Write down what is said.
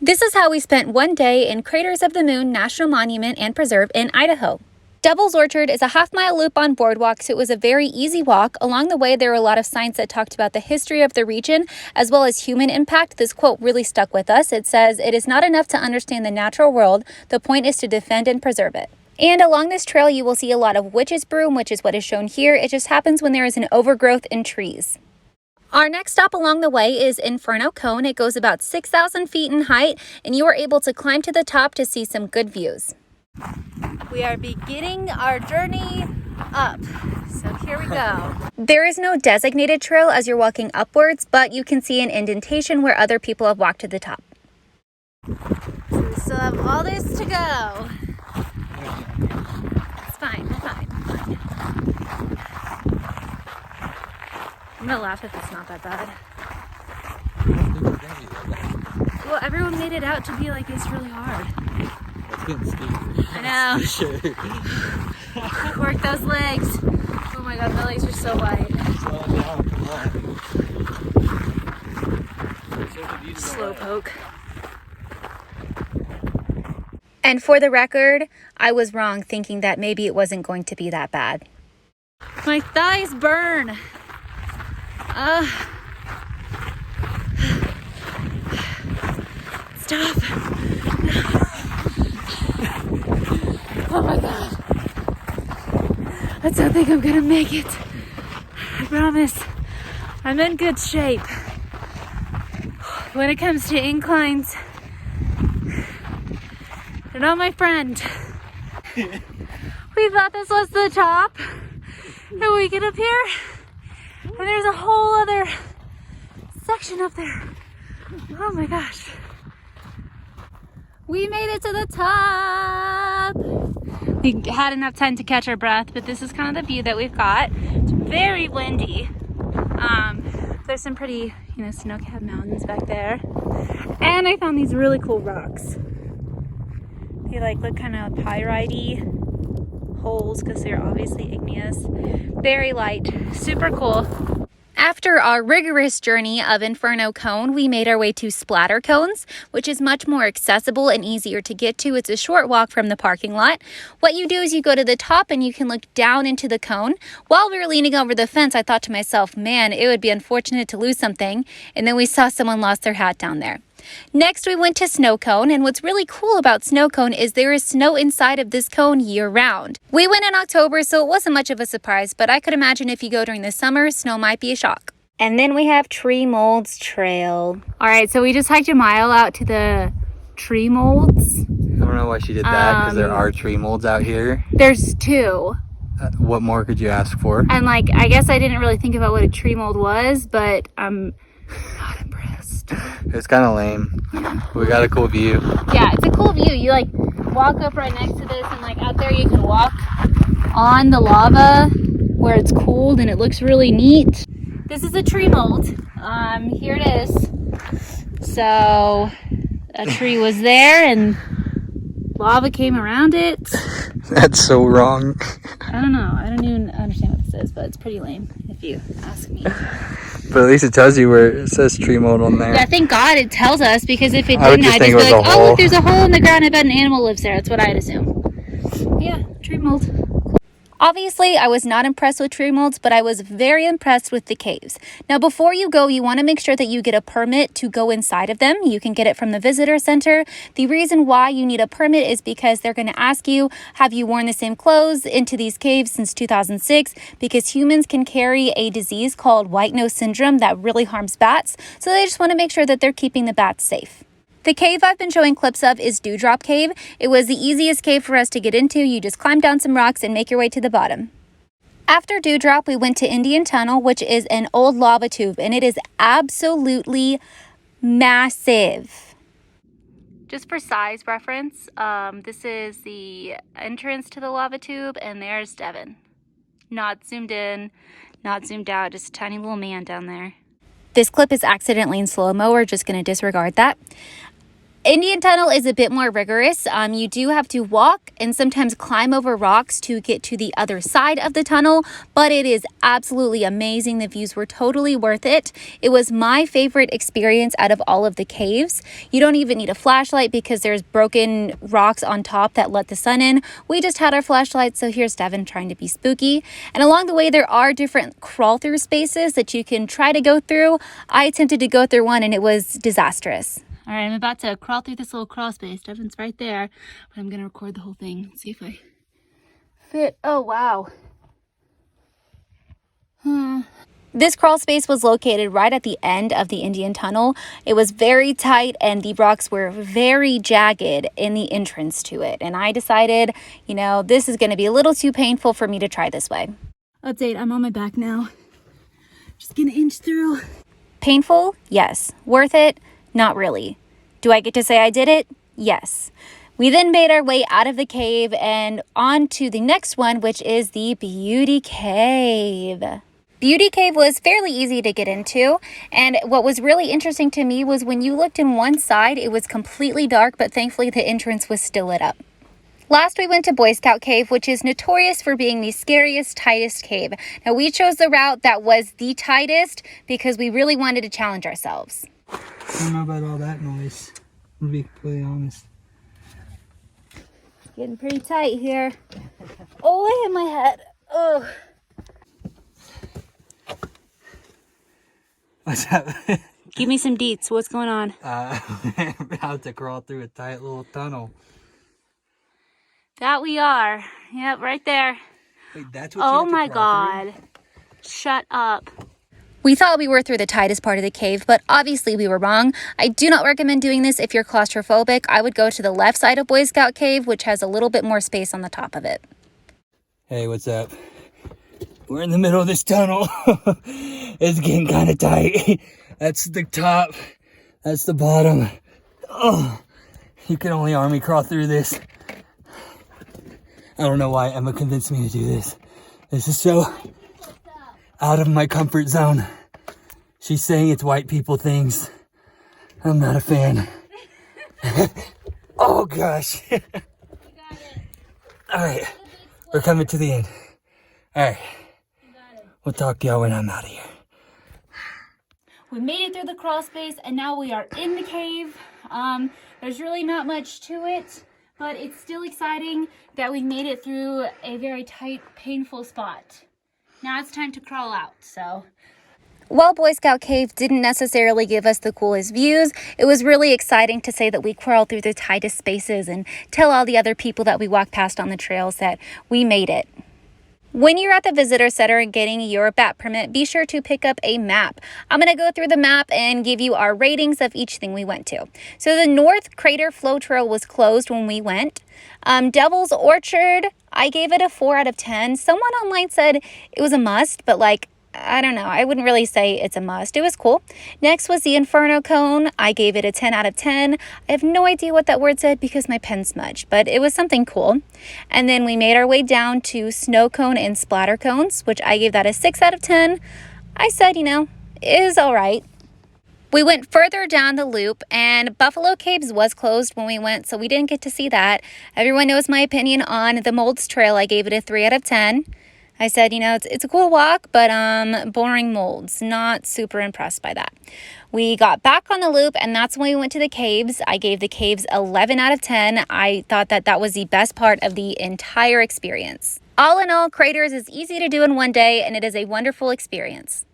This is how we spent one day in Craters of the Moon National Monument and Preserve in Idaho. Devil's Orchard is a half-mile loop on boardwalk, so it was a very easy walk. Along the way, there were a lot of signs that talked about the history of the region, as well as human impact. This quote really stuck with us. It says, "It is not enough to understand the natural world. The point is to defend and preserve it." And along this trail, you will see a lot of witch's broom, which is what is shown here. It just happens when there is an overgrowth in trees. Our next stop along the way is Inferno Cone. It goes about 6,000 feet in height, and you are able to climb to the top to see some good views. We are beginning our journey up, so here we go. There is no designated trail as you're walking upwards, but you can see an indentation where other people have walked to the top. So we still have all this to go. It's fine, we're fine. I'm gonna laugh if it's not that bad. Well, everyone made it out to be like it's really hard. It's getting steep. I know. Work those legs. Oh my god, my legs are so white. Slow poke. And for the record, I was wrong thinking that maybe it wasn't going to be that bad. My thighs burn. Stop. Oh my god. I don't think I'm gonna make it. I promise. I'm in good shape. When it comes to inclines, they're not my friend. We thought this was the top, and we get up here, and there's a whole other section up there. Oh my gosh. We made it to the top. We had enough time to catch our breath, but this is kind of the view that we've got. It's very windy. There's some pretty, snow-capped mountains back there. And I found these really cool rocks. They look kind of pyrite-y holes because they're obviously igneous. Very light, super cool. After our rigorous journey of Inferno Cone, we made our way to Splatter Cones, which is much more accessible and easier to get to. It's a short walk from the parking lot. What you do is you go to the top and you can look down into the cone. While we were leaning over the fence, I thought to myself, man, it would be unfortunate to lose something. And then we saw someone lost their hat down there. Next, we went to Snow Cone, and what's really cool about Snow Cone is there is snow inside of this cone year-round. We went in October, so it wasn't much of a surprise, but I could imagine if you go during the summer, snow might be a shock. And then we have Tree Molds Trail. All right, so we just hiked a mile out to the tree molds. I don't know why she did that, because there are tree molds out here. There's two. What more could you ask for? And I guess I didn't really think about what a tree mold was, but I'm not impressed. It's kind of lame. We got a cool view. Yeah, it's a cool view. You walk up right next to this, and out there you can walk on the lava where it's cooled, and it looks really neat. This is a tree mold. Here it is. So a tree was there, and lava came around it. That's so wrong. I don't know. I don't even understand what this is, but it's pretty lame if you ask me. But at least it tells you where it says tree mold on there. Yeah, thank God it tells us, because if it I would didn't, just I'd think just it be was like, a oh, hole. look, there's a hole in the ground. I bet an animal lives there. That's what I'd assume. Yeah, tree mold. Obviously, I was not impressed with tree molds, but I was very impressed with the caves. Now, before you go, you want to make sure that you get a permit to go inside of them. You can get it from the visitor center. The reason why you need a permit is because they're going to ask you, have you worn the same clothes into these caves since 2006? Because humans can carry a disease called white nose syndrome that really harms bats. So they just want to make sure that they're keeping the bats safe. The cave I've been showing clips of is Dewdrop Cave. It was the easiest cave for us to get into. You just climb down some rocks and make your way to the bottom. After Dewdrop, we went to Indian Tunnel, which is an old lava tube, and it is absolutely massive. Just for size reference, this is the entrance to the lava tube, and there's Devin. Not zoomed in, not zoomed out, just a tiny little man down there. This clip is accidentally in slow-mo. We're just going to disregard that. Indian Tunnel is a bit more rigorous. You do have to walk and sometimes climb over rocks to get to the other side of the tunnel, but it is absolutely amazing. The views were totally worth it. It was my favorite experience out of all of the caves. You don't even need a flashlight because there's broken rocks on top that let the sun in. We just had our flashlights, so here's Devin trying to be spooky. And along the way, there are different crawl through spaces that you can try to go through. I attempted to go through one and it was disastrous. All right, I'm about to crawl through this little crawl space. Devin's right there, but I'm gonna record the whole thing. See if I fit. Oh, wow. This crawl space was located right at the end of the Indian Tunnel. It was very tight and the rocks were very jagged in the entrance to it. And I decided, you know, this is gonna be a little too painful for me to try this way. Update, I'm on my back now. Just gonna inch through. Painful? Yes. Worth it? Not really. Do I get to say I did it? Yes. We then made our way out of the cave and on to the next one, which is the Beauty Cave. Beauty Cave was fairly easy to get into, and what was really interesting to me was when you looked in one side, it was completely dark, but thankfully the entrance was still lit up. Last, we went to Boy Scout Cave, which is notorious for being the scariest, tightest cave. Now, we chose the route that was the tightest because we really wanted to challenge ourselves. I don't know about all that noise, to be completely honest. Getting pretty tight here. Oh, I hit my head. Oh. What's up? Give me some deets. What's going on? We're about to crawl through a tight little tunnel. That we are. Yep, right there. Wait, that's what Oh my God. Shut up. We thought we were through the tightest part of the cave, but obviously we were wrong. I do not recommend doing this if you're claustrophobic. I would go to the left side of Boy Scout Cave, which has a little bit more space on the top of it. Hey, what's up? We're in the middle of this tunnel. It's getting kind of tight. That's the top. That's the bottom. Oh, you can only army crawl through this. I don't know why Emma convinced me to do this. This is so out of my comfort zone. She's saying it's white people things. I'm not a fan. Oh gosh. All right, we're coming to the end. All right, we'll talk to y'all when I'm out of here. We made it through the crawl space and now we are in the cave. There's really not much to it, but it's still exciting that we made it through a very tight, painful spot. Now it's time to crawl out, so. While Boy Scout Cave didn't necessarily give us the coolest views, it was really exciting to say that we crawled through the tightest spaces and tell all the other people that we walked past on the trails that we made it. When you're at the visitor center and getting your BAT permit, be sure to pick up a map. I'm going to go through the map and give you our ratings of each thing we went to. So the North Crater Flow Trail was closed when we went. Devil's Orchard, I gave it a 4 out of 10. Someone online said it was a must, but like, I don't know. I wouldn't really say it's a must. It was cool. Next was the Inferno Cone. I gave it a 10 out of 10. I have no idea what that word said because my pen smudged, but it was something cool. And then we made our way down to Snow Cone and Splatter Cones, which I gave that a 6 out of 10. I said, you know, it is all right. We went further down the loop and Buffalo Caves was closed when we went, so we didn't get to see that. Everyone knows my opinion on the Molds Trail. I gave it a 3 out of 10. I said, you know, it's a cool walk, but boring molds. Not super impressed by that. We got back on the loop, and that's when we went to the caves. I gave the caves 11 out of 10. I thought that was the best part of the entire experience. All in all, Craters is easy to do in one day, and it is a wonderful experience.